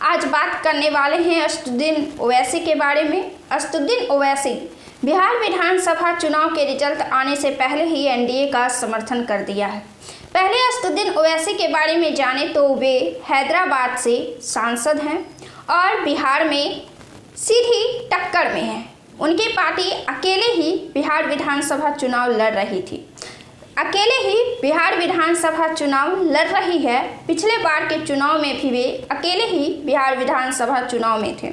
आज बात करने वाले हैं असदुद्दीन ओवैसी के बारे में। असदुद्दीन ओवैसी बिहार विधानसभा चुनाव के रिजल्ट आने से पहले ही एनडीए का समर्थन कर दिया है। पहले असदुद्दीन ओवैसी के बारे में जाने तो वे हैदराबाद से सांसद हैं और बिहार में सीधी टक्कर में हैं। उनकी पार्टी अकेले ही बिहार विधानसभा चुनाव लड़ रही थी, अकेले ही बिहार विधानसभा चुनाव लड़ रही है। पिछले बार के चुनाव में भी वे अकेले ही बिहार विधानसभा चुनाव में थे।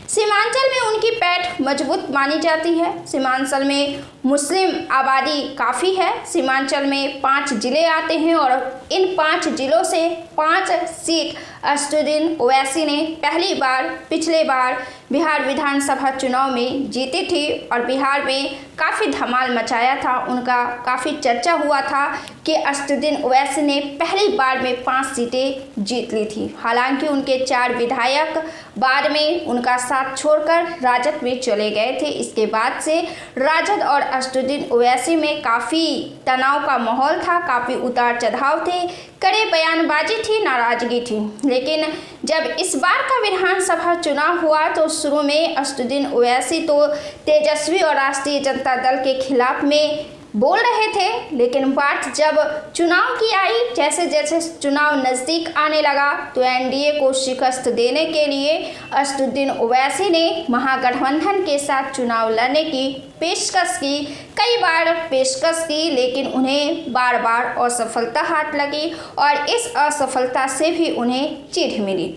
सीमांचल में उनकी पैठ मजबूत मानी जाती है। सीमांचल में मुस्लिम आबादी काफ़ी है। सीमांचल में 5 जिले आते हैं और इन 5 जिलों से 5 सीट असदुद्दीन ओवैसी ने पहली बार पिछले बार बिहार विधानसभा चुनाव में जीती थी और बिहार में काफ़ी धमाल मचाया था। उनका काफ़ी चर्चा हुआ था कि असदुद्दीन ओवैसी ने पहली बार में 5 सीटें जीत ली थी। हालांकि उनके 4 विधायक बाद में उनका साथ छोड़कर राजद में चले गए थे। इसके बाद से राजद और असदुद्दीन ओवैसी में काफ़ी तनाव का माहौल था, काफ़ी उतार चढ़ाव थे, कड़े बयानबाजी थी, नाराजगी थी। लेकिन जब इस बार का विधानसभा चुनाव हुआ तो शुरू में असदुद्दीन ओवैसी तो तेजस्वी और राष्ट्रीय जनता दल के खिलाफ में बोल रहे थे, लेकिन बात जब चुनाव की आई, जैसे जैसे चुनाव नज़दीक आने लगा तो एनडीए को शिकस्त देने के लिए असदुद्दीन ओवैसी ने महागठबंधन के साथ चुनाव लड़ने की पेशकश की, कई बार पेशकश की, लेकिन उन्हें बार बार असफलता हाथ लगी और इस असफलता से भी उन्हें चिढ़ मिली।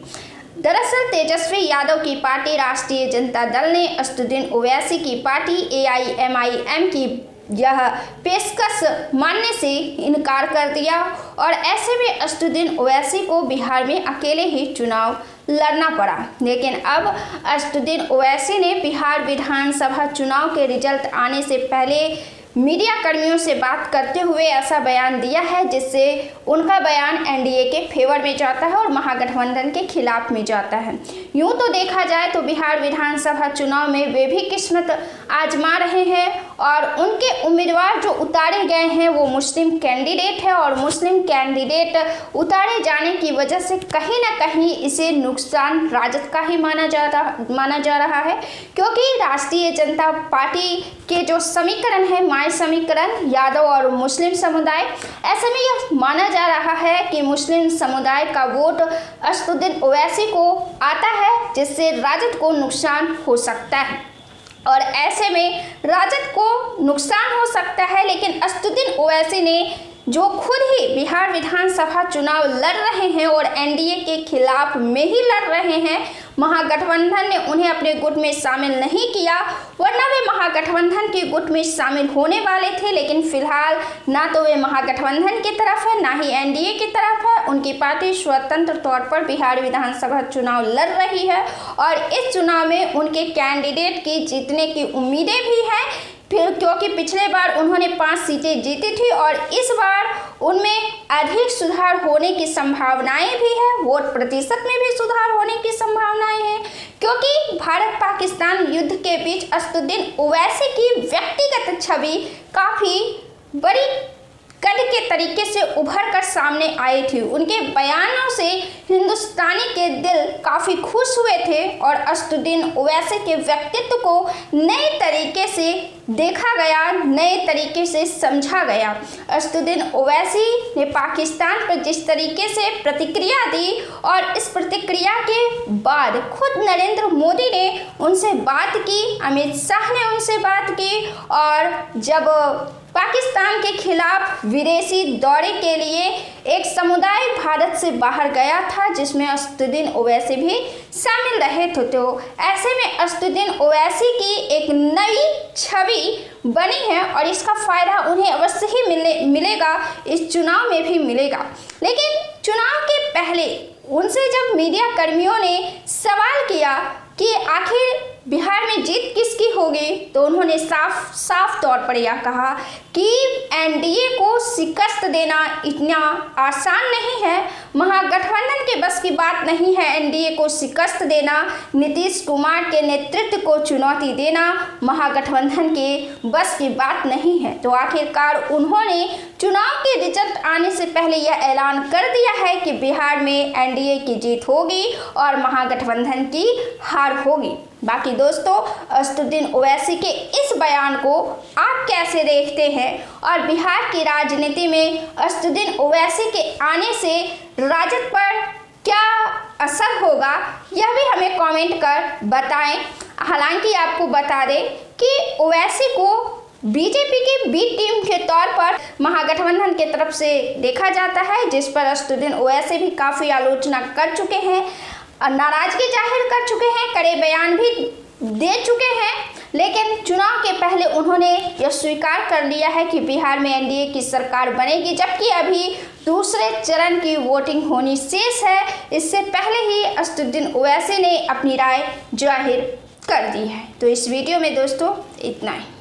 दरअसल तेजस्वी यादव की पार्टी राष्ट्रीय जनता दल ने असदुद्दीन ओवैसी की पार्टी AIMIM की यह पेशकश मानने से इनकार कर दिया और ऐसे में असदुद्दीन ओवैसी को बिहार में अकेले ही चुनाव लड़ना पड़ा। लेकिन अब असदुद्दीन ओवैसी ने बिहार विधानसभा चुनाव के रिजल्ट आने से पहले मीडिया कर्मियों से बात करते हुए ऐसा बयान दिया है जिससे उनका बयान एनडीए के फेवर में जाता है और महागठबंधन के खिलाफ में जाता है। यूं तो देखा जाए तो बिहार विधानसभा चुनाव में वे भी किस्मत आजमा रहे हैं और उनके उम्मीदवार जो उतारे गए हैं वो मुस्लिम कैंडिडेट है और मुस्लिम कैंडिडेट उतारे जाने की वजह से कहीं ना कहीं इसे नुकसान राजद का ही माना जा रहा है, क्योंकि राष्ट्रीय जनता पार्टी के जो समीकरण है समीकरण यादव और मुस्लिम समुदाय, ऐसे में यह माना जा रहा है कि मुस्लिम समुदाय का वोट असदुद्दीन ओवैसी को आता है जिससे राजद को नुकसान हो सकता है और ऐसे में राजद को नुकसान हो सकता है। लेकिन असदुद्दीन ओवैसी ने जो खुद ही बिहार विधानसभा चुनाव लड़ रहे हैं और एनडीए के खिलाफ में ही लड़ रहे हैं, महागठबंधन ने उन्हें अपने गुट में शामिल नहीं किया, वरना वे महागठबंधन के गुट में शामिल होने वाले थे। लेकिन फिलहाल ना तो वे महागठबंधन की तरफ है ना ही एनडीए की तरफ है। उनकी पार्टी स्वतंत्र तौर पर बिहार विधानसभा चुनाव लड़ रही है और इस चुनाव में उनके कैंडिडेट की जीतने की उम्मीदें भी हैं, क्योंकि पिछले बार उन्होंने 5 सीटें जीती थी और इस बार उनमें अधिक सुधार होने की संभावनाएं भी है, वोट प्रतिशत में भी सुधार होने की संभावनाएं हैं, क्योंकि भारत पाकिस्तान युद्ध के बीच असदुद्दीन ओवैसी की व्यक्तिगत छवि काफ़ी बड़ी कद के तरीके से उभर कर सामने आई थी। उनके बयानों से हिंदुस्तानी के दिल काफ़ी खुश हुए थे और असदुद्दीन ओवैसी के व्यक्तित्व को नए तरीके से देखा गया, नए तरीके से समझा गया। असदुद्दीन ओवैसी ने पाकिस्तान पर जिस तरीके से प्रतिक्रिया दी और इस प्रतिक्रिया के बाद खुद नरेंद्र मोदी ने उनसे बात की, अमित शाह ने उनसे बात की और जब पाकिस्तान के खिलाफ विदेशी दौरे के लिए एक समुदाय भारत से बाहर गया था जिसमें असदुद्दीन ओवैसी भी शामिल रहे थे, तो ऐसे में असदुद्दीन ओवैसी की एक नई छवि बनी है और इसका फ़ायदा उन्हें अवश्य ही मिलेगा, इस चुनाव में भी मिलेगा। लेकिन चुनाव के पहले उनसे जब मीडिया कर्मियों ने सवाल किया कि आखिर बिहार में जीत किसकी होगी, तो उन्होंने साफ तौर पर यह कहा कि एनडीए को शिकस्त देना इतना आसान नहीं है। महागठबंधन के बस की बात नहीं है एनडीए को शिकस्त देना, नीतीश कुमार के नेतृत्व को चुनौती देना महागठबंधन के बस की बात नहीं है। तो आखिरकार उन्होंने चुनाव के रिजल्ट आने से पहले यह ऐलान कर दिया है कि बिहार में एनडीए की जीत होगी और महागठबंधन की हार होगी। बाकी दोस्तों, असदुद्दीन ओवैसी के इस बयान को आप कैसे देखते हैं और बिहार की राजनीति में असदुद्दीन ओवैसी के आने से राजद पर क्या असर होगा, यह भी हमें कमेंट कर बताएं। हालांकि आपको बता दें कि ओवैसी को बीजेपी की बी टीम के तौर पर महागठबंधन की तरफ से देखा जाता है, जिस पर असदुद्दीन ओवैसी भी काफ़ी आलोचना कर चुके हैं, नाराजगी जाहिर कर चुके हैं, कड़े बयान भी दे चुके हैं। लेकिन चुनाव के पहले उन्होंने यह स्वीकार कर लिया है कि बिहार में एनडीए की सरकार बनेगी, जबकि अभी दूसरे चरण की वोटिंग होनी शेष है। इससे पहले ही असदुद्दीन ओवैसी ने अपनी राय जाहिर कर दी है। तो इस वीडियो में दोस्तों इतना ही।